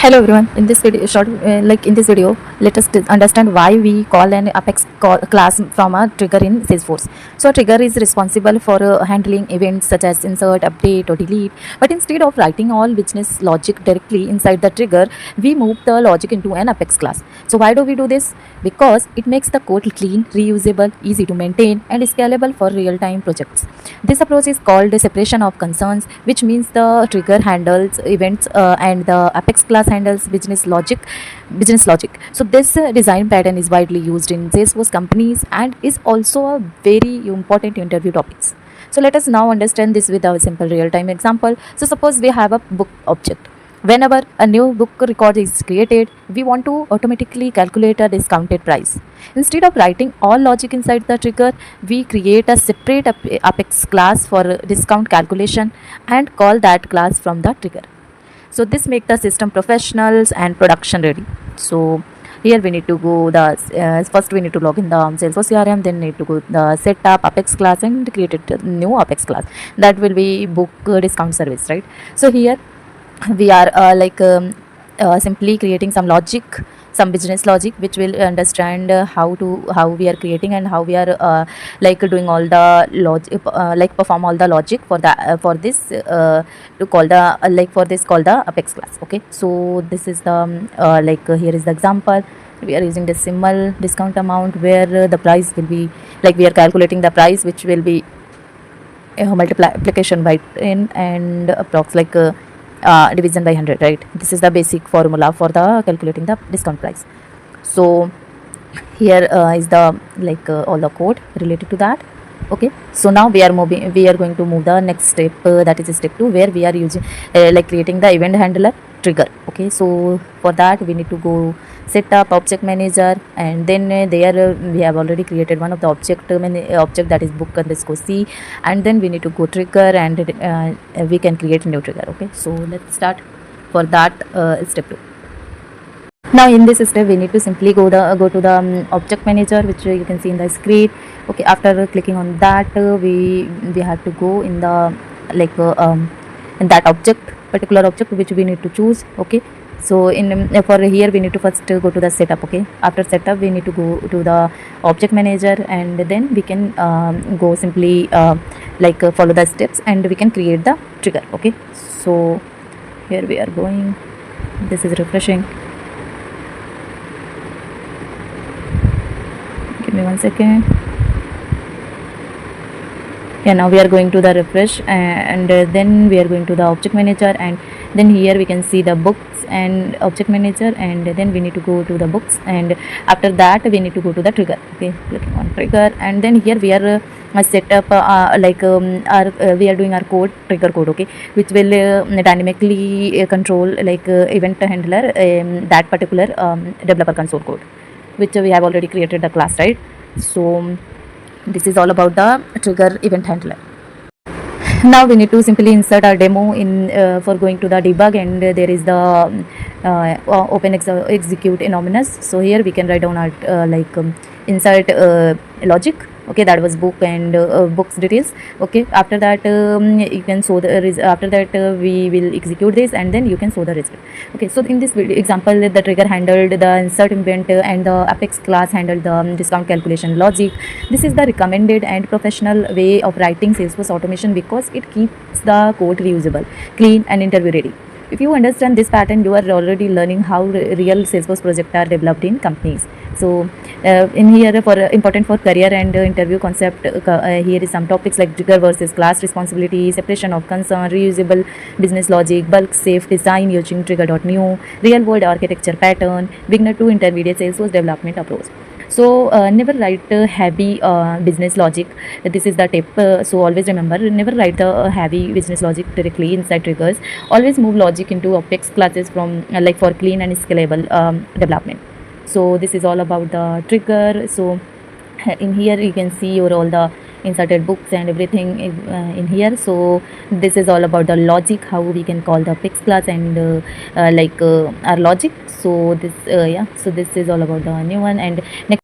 Hello everyone. In this video, in this video, let us understand why we call an class from a trigger in Salesforce. So a trigger is responsible for handling events such as insert, update, or delete. But instead of writing all business logic directly inside the trigger, we move the logic into an Apex class. So why do we do this? Because it makes the code clean, reusable, easy to maintain, and scalable for real-time projects. This approach is called separation of concerns, which means the trigger handles events and the Apex class handles business logic. So this design pattern is widely used in Salesforce companies and is also a very important interview topics. So let us now understand this with a simple real-time example. So suppose we have a book object. Whenever a new book record is created, we want to automatically calculate a discounted price. Instead of writing all logic inside the trigger, we create a separate Apex class for discount calculation and call that class from the trigger. So this makes the system professionals and production ready. So here we need to go first we need to log in the Salesforce CRM, then need to go the setup Apex class and create a new Apex class that will be book discount service, right? So here we are simply creating some business logic which will understand how we are creating and how we are doing all the logic, perform all the logic for the for this to call the for this call the Apex class. Okay, so this is the here is the example. We are using decimal discount amount where the price will be we are calculating the price which will be multiplication by 10 and approx division by 100, right? This is the basic formula for the calculating the discount price. So here is the all the code related to that. Okay, so now we are going to move the next step, that is step 2, where we are using creating the event handler trigger. Okay, so for that we need to go set up object manager, and then there we have already created one of the object that is book underscore c, and then we need to go trigger and we can create a new trigger. Okay, so let's start for that step 2. Now in this step we need to simply go to the object manager, which you can see in the screen. Okay, after clicking on that we have to go in the in that particular object which we need to choose. Okay, so for here we need to first go to the setup. Okay, after setup we need to go to the object manager, and then we can go simply follow the steps and we can create the trigger. Okay, so here we are going, this is refreshing. Give me 1 second. Yeah, now we are going to the refresh, and then we are going to the object manager, and then here we can see the books and object manager, and then we need to go to the books, and after that we need to go to the trigger. Okay, clicking on trigger, and then here we are set up we are doing our trigger code. Okay, which will dynamically control event handler, that particular developer console code which we have already created the class, right? So this is all about the trigger event handler. Now we need to simply insert our demo in for going to the debug, and there is the open execute anonymous. So here we can write down our insert logic. Okay, that was book and books details. Okay, after that you can show the after that we will execute this, and then you can show the result. Okay, so in this example the trigger handled the insert event and the Apex class handled the discount calculation logic. This is the recommended and professional way of writing Salesforce automation because it keeps the code reusable, clean, and interview ready. If you understand this pattern, you are already learning how real Salesforce projects are developed in companies. So in here for important for career and interview concept, here is some topics like trigger versus class responsibility, separation of concern, reusable business logic, bulk safe design using trigger.new, real world architecture pattern, beginner to intermediate Salesforce development approach. So never write heavy business logic. This is the tip. So always remember, never write the heavy business logic directly inside triggers. Always move logic into Apex classes from for clean and scalable development. So this is all about the trigger. So in here you can see all the inserted books and everything in here. So this is all about the logic, how we can call the Apex class and our logic. So this so this is all about the new one, and next